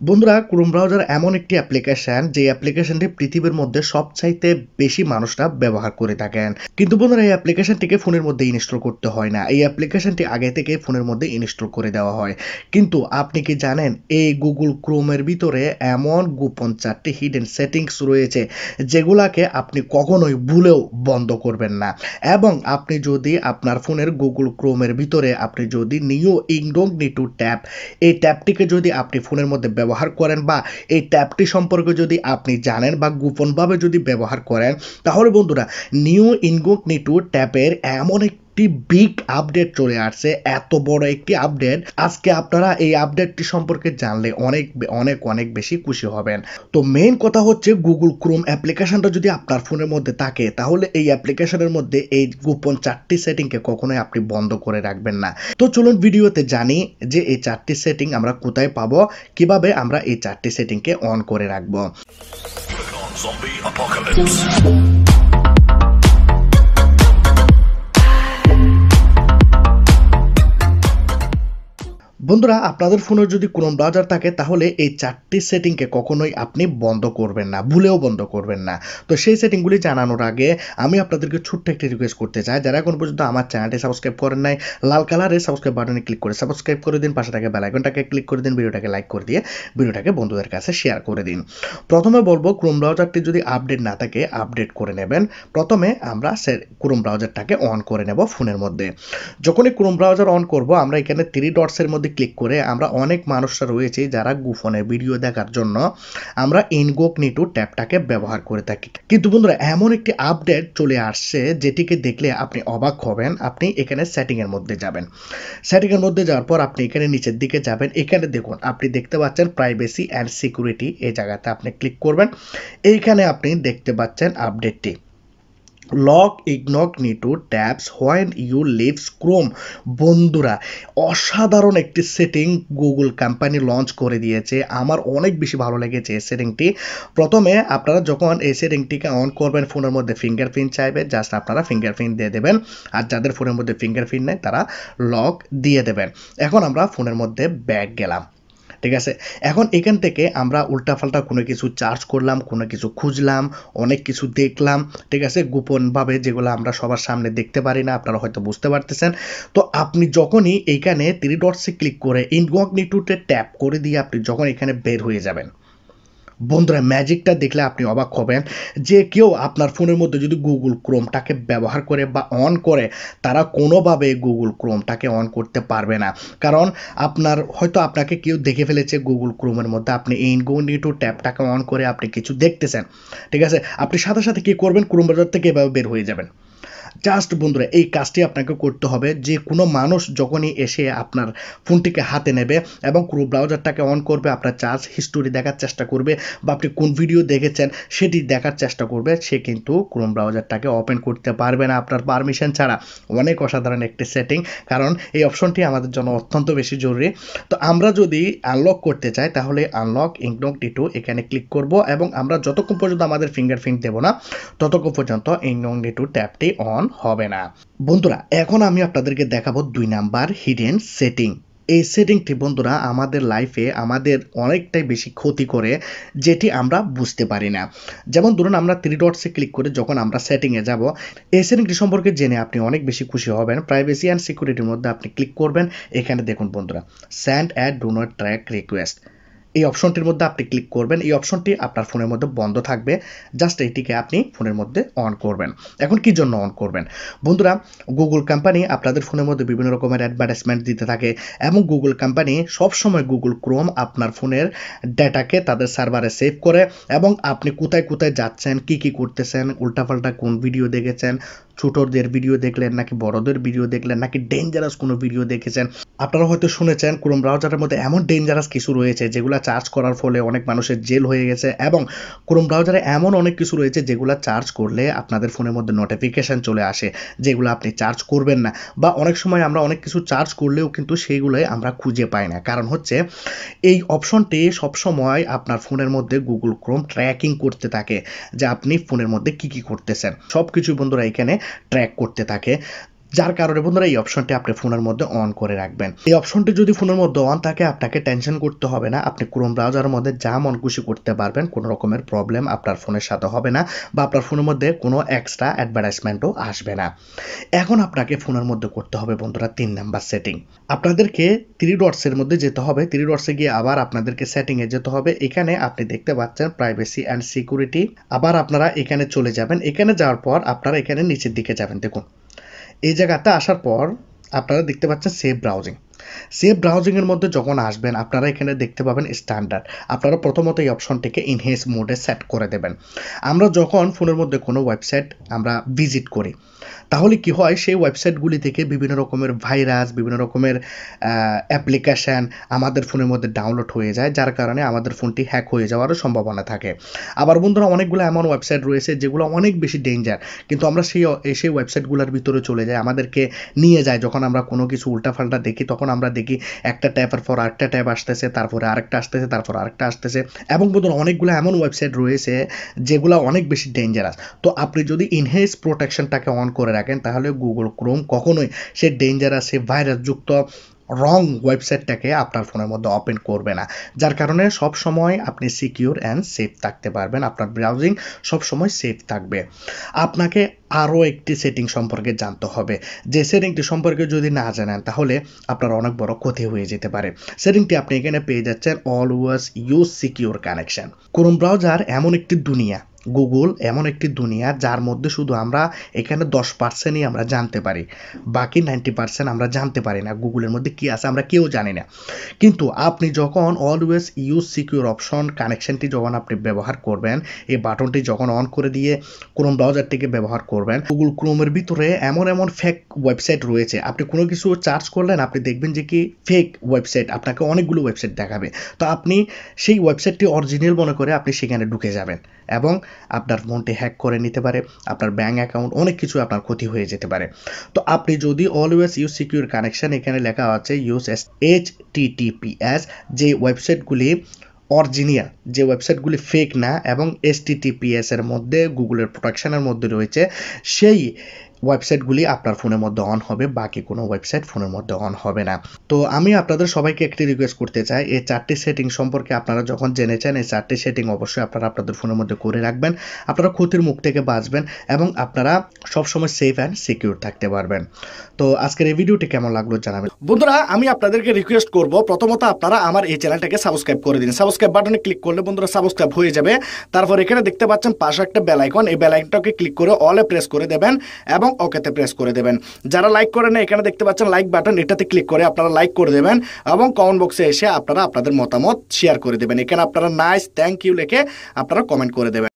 বন্ধুরা, Chrome browser এমন একটি অ্যাপ্লিকেশন যে অ্যাপ্লিকেশনটি পৃথিবীর মধ্যে সবচাইতে বেশি মানুষরা ব্যবহার করে থাকেন। কিন্তু বন্ধুরা, এই অ্যাপ্লিকেশনটিকে ফোনের মধ্যে ইনস্টল করতে হয় না। এই অ্যাপ্লিকেশনটি আগে থেকে ফোনের মধ্যে ইনস্টল করে দেওয়া হয়। কিন্তু আপনি কি জানেন এই গুগল ক্রোমের ভিতরে এমন গোপন 4টি হিডেন সেটিংস রয়েছে যেগুলাকে আপনি কখনোই ভুলেও বন্ধ করবেন না। এবং আপনি যদি আপনার ফোনের গুগল ক্রোমের ভিতরে আপনি যদি নিউ ইনকগনিটো ট্যাব, এই ট্যাবটিকে যদি আপনি ফোনের মধ্যে ব্যবহার করেন বা এই ট্যাবটি সম্পর্কে যদি আপনি জানেন বা গোপনভাবে যদি ব্যবহার করেন, তাহলে বন্ধুরা নিউ ইনকগনিটো ট্যাবের এমন একটি বিগ আপডেট চলে আসছে। এত বড় একটি আপডেট, আজকে আপনারা এই আপডেটটি সম্পর্কে জানলে অনেক অনেক অনেক বেশি খুশি হবেন। তো মেইন কথা হচ্ছে, গুগল ক্রোম অ্যাপ্লিকেশনটা যদি আপনার ফোনের মধ্যে থাকে তাহলে এই অ্যাপ্লিকেশনের মধ্যে এই গোপন 4টি সেটিংকে কখনোই আপনি বন্ধ করে রাখবেন না। তো চলুন ভিডিওতে জানি যে এই 4টি সেটিং আমরা কোথায় পাবো, কিভাবে আমরা এই 4টি সেটিংকে অন করে রাখবো। বন্ধুরা, আপনাদের ফোনের যদি ক্রোম ব্রাউজার থাকে তাহলে এই 4টি সেটিংকে কখনোই আপনি বন্ধ করবেন না, ভুলেও বন্ধ করবেন না। তো সেই সেটিংগুলি জানানোর আগে আমি আপনাদেরকে ছোট্ট একটি রিকোয়েস্ট করতে চাই, যারা এখন পর্যন্ত আমার চ্যানেলটি সাবস্ক্রাইব করেন নাই, লাল কালারের সাবস্ক্রাইব বাটনে ক্লিক করে সাবস্ক্রাইব করে দিন, পাশে থাকা বেল আইকনটাকে ক্লিক করে দিন, ভিডিওটাকে লাইক করে দিয়ে ভিডিওটাকে বন্ধুদের কাছে শেয়ার করে দিন। প্রথমে বলবো, ক্রোম ব্রাউজারটি যদি আপডেট না থাকে আপডেট করে নেবেন। প্রথমে আমরা ক্রোম ব্রাউজারটাকে অন করে নেব ফোনের মধ্যে। যখনই ক্রোম ব্রাউজার অন করব, আমরা এখানে 3 ডটসের মধ্যে ক্লিক করে আমরা অনেক মানুষরা রয়েছে যারা গোপনে ভিডিও দেখার জন্য আমরা ইনকগনিটো ট্যাবটাকে ব্যবহার করে থাকি। কিন্তু বন্ধুরা, এমন একটি আপডেট চলে আসছে যেটিকে দেখলে আপনি অবাক হবেন। আপনি এখানে সেটিং এর মধ্যে যাবেন। সেটিং এর মধ্যে যাওয়ার পর আপনি এখানে নিচের দিকে যাবেন। এখানে দেখুন, আপনি দেখতে পাচ্ছেন প্রাইভেসি অ্যান্ড সিকিউরিটি, এই জায়গাতে আপনি ক্লিক করবেন। এইখানে আপনি দেখতে পাচ্ছেন আপডেটটি, lock incognito tabs when you leaves Chrome. বন্ধুরা, অসাধারণ একটি সেটিং গুগল কোম্পানি লঞ্চ করে দিয়েছে। আমার অনেক বেশি ভালো লেগেছে এই সেটিংটি। প্রথমে আপনারা যখন এই সেটিংটিকে অন করবেন, ফোনের মধ্যে ফিঙ্গারপ্রিন্ট চাইবে, জাস্ট আপনারা ফিঙ্গারপ্রিন্ট দিয়ে দেবেন। আর যাদের ফোনের মধ্যে ফিঙ্গারপ্রিন্ট নেই তারা লক দিয়ে দেবেন। এখন আমরা ফোনের মধ্যে ব্যাক গেলাম, ঠিক আছে। এখন এখান থেকে আমরা উল্টাপাল্টা কোনো কিছু চার্জ করলাম, কোনো কিছু খুঁজলাম, অনেক কিছু দেখলাম, ঠিক আছে, গোপনভাবে, যেগুলো আমরা সবার সামনে দেখতে পারি না। আপনারা হয়তো বুঝতে পারতেছেন। তো আপনি যখনই এইখানে 3 ডটসে ক্লিক করে ইনকগনিটোতে ট্যাপ করে দিয়ে আপনি যখন এখানে বের হয়ে যাবেন, বন্ধুরা, ম্যাজিকটা দেখলে আপনি অবাক হবেন যে কেউ আপনার ফোনের মধ্যে যদি গুগল ক্রোমটাকে ব্যবহার করে বা অন করে, তারা কোনোভাবে গুগল ক্রোমটাকে অন করতে পারবে না। কারণ আপনাকে কেউ দেখে ফেলেছে গুগল ক্রোমের মধ্যে আপনি ইনকগনিটো ট্যাবটাকে অন করে আপনি কিছু দেখতেছেন, ঠিক আছে। আপনি সাথে সাথে কি করবেন, ক্রোম ব্রাউজার থেকে এভাবে বের হয়ে যাবেন। জাস্ট বন্ধুরা, এই কাজটি আপনাকে করতে হবে। যে কোনো মানুষ যখনই এসে আপনার ফোনটিকে হাতে নেবে এবং ক্রোম ব্রাউজারটাকে অন করবে, আপনার চার্জ হিস্টোরি দেখার চেষ্টা করবে বা আপনি কোন ভিডিও দেখেছেন সেটি দেখার চেষ্টা করবে, সে কিন্তু ক্রোম ব্রাউজারটাকে ওপেন করতে পারবে না আপনার পারমিশন ছাড়া। অনেক অসাধারণ একটি সেটিং, কারণ এই অপশনটি আমাদের জন্য অত্যন্ত বেশি জরুরি। তো আমরা যদি আনলক করতে চাই তাহলে আনলক ইনকগনিটো এখানে ক্লিক করব এবং আমরা যতক্ষণ পর্যন্ত আমাদের ফিঙ্গারপ্রিন্ট দেব না ততক্ষণ পর্যন্ত ইনকগনিটো ট্যাবটি অন হবে না। বন্ধুরা, এখন আমি আপনাদেরকে দেখাবো 2 নাম্বার হিডেন সেটিং। এই সেটিংটি বন্ধুরা আমাদের লাইফে আমাদের অনেকটাই বেশি ক্ষতি করে, যেটি আমরা বুঝতে পারি না। যেমন ধরুন, আমরা 3 ডটসে ক্লিক করে যখন আমরা সেটিংয়ে যাব, এই সেটিংটি সম্পর্কে জেনে আপনি অনেক বেশি খুশি হবেন। প্রাইভেসি অ্যান্ড সিকিউরিটির মধ্যে আপনি ক্লিক করবেন। এখানে দেখুন বন্ধুরা, send a do not track request, এই অপশনটির মধ্যে আপনি ক্লিক করবেন। এই অপশনটি আপনার ফোনের মধ্যে বন্ধ থাকবে, জাস্ট এইটিকে আপনি ফোনের মধ্যে অন করবেন। এখন কি জন্য অন করবেন বন্ধুরা, গুগল কোম্পানি আপনাদের ফোনের মধ্যে বিভিন্ন রকমের অ্যাডভার্টাইজমেন্ট দিতে থাকে এবং গুগল কোম্পানি সবসময় গুগল ক্রোম আপনার ফোনের ডেটাকে তাদের সার্ভারে সেভ করে এবং আপনি কোথায় কোথায় যাচ্ছেন, কি কি করতেছেন, উল্টাপাল্টা কোন ভিডিও দেখেছেন, ছোটদের ভিডিও দেখলেন নাকি বড়দের ভিডিও দেখলেন নাকি ডেঞ্জারাস কোনো ভিডিও দেখেছেন। আপনারা হয়তো শুনেছেন ক্রোম ব্রাউজারের মধ্যে এমন ডেঞ্জারাস কিছু রয়েছে যেগুলো চার্জ করার ফলে অনেক মানুষের জেল হয়ে গেছে, এবং ক্রোম ব্রাউজারে এমন অনেক কিছু রয়েছে যেগুলো চার্জ করলে আপনাদের ফোনের মধ্যে নোটিফিকেশান চলে আসে, যেগুলো আপনি চার্জ করবেন না। বা অনেক সময় আমরা অনেক কিছু চার্জ করলেও কিন্তু সেইগুলোই আমরা খুঁজে পাই না। কারণ হচ্ছে এই অপশনটি সবসময় আপনার ফোনের মধ্যে গুগল ক্রোম ট্র্যাকিং করতে থাকে যে আপনি ফোনের মধ্যে কি কি করতেছেন, সব কিছু বন্ধুরা এখানে ট্র্যাক করতে থাকে। যার কারণে বন্ধুরা এই অপশনটি আপনি ফোনের মধ্যে অন করে রাখবেন। এই অপশনটি যদি ফোনের মধ্যে অন থাকে আপনাকে টেনশন করতে হবে না, আপনি ক্রোম ব্রাউজারের মধ্যে যা মন খুশি করতে পারবেন, কোনো রকমের প্রবলেম আপনার ফোনের সাথে হবে না বা আপনার ফোনের মধ্যে কোনো এক্সট্রা অ্যাডভার্টাইজমেন্টও আসবে না। এখন আপনাকে ফোনের মধ্যে করতে হবে বন্ধুরা 3 নাম্বার সেটিং। আপনাদেরকে 3 ডটসের মধ্যে যেতে হবে, 3 ডটসে গিয়ে আবার আপনাদেরকে সেটিংয়ে যেতে হবে। এখানে আপনি দেখতে পাচ্ছেন প্রাইভেসি অ্যান্ড সিকিউরিটি, আবার আপনারা এখানে চলে যাবেন। এখানে যাওয়ার পর আপনারা এখানে নিচের দিকে যাবেন। দেখুন এই জায়গাতে আসার পর আপনারা দেখতে পাচ্ছেন সেভ ব্রাউজিং। সেভ ব্রাউজিংয়ের মধ্যে যখন আসবেন আপনারা এখানে দেখতে পাবেন স্ট্যান্ডার্ড। আপনারা প্রথমত এই অপশনটিকে ইনহেন্স মোডে সেট করে দেবেন। আমরা যখন ফোনের মধ্যে কোনো ওয়েবসাইট আমরা ভিজিট করি তাহলে কি হয়, সেই ওয়েবসাইটগুলি থেকে বিভিন্ন রকমের ভাইরাস, বিভিন্ন রকমের অ্যাপ্লিকেশান আমাদের ফোনের মধ্যে ডাউনলোড হয়ে যায়, যার কারণে আমাদের ফোনটি হ্যাক হয়ে যাওয়ারও সম্ভাবনা থাকে। আবার বন্ধুরা অনেকগুলো এমন ওয়েবসাইট রয়েছে যেগুলো অনেক বেশি ডেঞ্জার, কিন্তু আমরা সেই ওয়েবসাইটগুলোর ভিতরে চলে যাই, আমাদেরকে নিয়ে যায়। যখন আমরা কোনো কিছু উল্টাপাল্টা দেখি তখন আমরা দেখি একটা ট্যাপের পর আরেকটা ট্যাপ আসতেছে, তারপরে আরেকটা আসতেছে, তারপর আরেকটা আসতেছে। এবং বন্ধুরা অনেকগুলো এমন ওয়েবসাইট রয়েছে যেগুলো অনেক বেশি ডেঞ্জারাস। তো আপনি যদি ইনহেন্স প্রোটেকশনটাকে অন করে রাখেন তাহলে গুগল ক্রোম কখনোই সে ডেঞ্জারাস, সে ভাইরাসযুক্ত রং ওয়েবসাইটটাকে আপনার ফোনের মধ্যে ওপেন করবে না। যার কারণে সব সময় আপনি সিকিউর অ্যান্ড সেফ থাকতে পারবেন, আপনার ব্রাউজিং সব সময় সেফ থাকবে। আপনাকে আরও একটি সেটিং সম্পর্কে জানতে হবে, যে সেটিংটি সম্পর্কে যদি না জানেন তাহলে আপনার অনেক বড় ক্ষতি হয়ে যেতে পারে। সেটিংটি আপনি এখানে পেয়ে যাচ্ছেন always use secure connection. Chrome browser এমন একটি দুনিয়া, গুগল এমন একটি দুনিয়া যার মধ্যে শুধু আমরা এখানে 10%ই আমরা জানতে পারি, বাকি 90% আমরা জানতে পারি না গুগলের মধ্যে কি আছে আমরা কেউ জানি না। কিন্তু আপনি যখন অলওয়েজ ইউজ সিকিউর অপশন কানেকশনটি যখন আপনি ব্যবহার করবেন, এই বাটনটি যখন অন করে দিয়ে ক্রোম ব্রাউজারটিকে ব্যবহার করবেন, গুগল ক্রোমের ভিতরে এমন এমন ফেক ওয়েবসাইট রয়েছে, আপনি কোনো কিছু সার্চ করলেন আপনি দেখবেন যে কি ফেক ওয়েবসাইট, আপনাকে অনেকগুলো ওয়েবসাইট দেখাবে। তো আপনি সেই ওয়েবসাইটটি অরিজিনাল মনে করে আপনি সেখানে ঢুকে যাবেন এবং আপনার ফোনটি হ্যাক করে নিতে পারে, আপনার ব্যাঙ্ক অ্যাকাউন্ট অনেক কিছু আপনার ক্ষতি হয়ে যেতে পারে। তো আপনি যদি অলওয়েজ ইউজ সিকিউর কানেকশন এখানে লেখা আছে ইউজ HTTPS, যে ওয়েবসাইটগুলি অরিজিনাল, যে ওয়েবসাইটগুলি ফেক না এবং HTTPS এর মধ্যে গুগলের প্রোটেকশনের মধ্যে রয়েছে, সেই ওয়েবসাইটগুলি আপনার ফোনের মধ্যে অন হবে, বাকি কোনো ওয়েবসাইট ফোনের মধ্যে অন হবে না। তো আমি আপনাদের সবাইকে একটি রিকোয়েস্ট করতে চাই, এই 4টি সেটিং সম্পর্কে আপনারা যখন জেনেছেন এই 4টি সেটিং অবশ্যই আপনারা আপনাদের ফোনের মধ্যে করে রাখবেন। আপনারা ক্ষতির মুখ থেকে বাঁচবেন এবং আপনারা সবসময় সেফ অ্যান্ড সিকিউর থাকতে পারবেন। তো আজকের এই ভিডিওটি কেমন লাগলো জানাবেন। বন্ধুরা আমি আপনাদেরকে রিকোয়েস্ট করব, প্রথমত আপনারা আমার এই চ্যানেলটাকে সাবস্ক্রাইব করে দিন। সাবস্ক্রাইব বাটনে ক্লিক করলে বন্ধুরা সাবস্ক্রাইব হয়ে যাবে। তারপর এখানে দেখতে পাচ্ছেন পাশে একটা বেল আইকন, এই বেল আইকনটাকে ক্লিক করে অলে প্রেস করে দেবেন এবং ওকেতে প্রেস করে দেবেন। যারা লাইক করেন না এখানে দেখতে পাচ্ছেন লাইক বাটন, এটাতে ক্লিক করে আপনারা লাইক করে দেবেন এবং কমেন্ট বক্সে এসে আপনারা আপনাদের মতামত শেয়ার করে দেবেন। এখানে আপনারা নাইস, থ্যাংক ইউ লিখে আপনারা কমেন্ট করে দেবেন।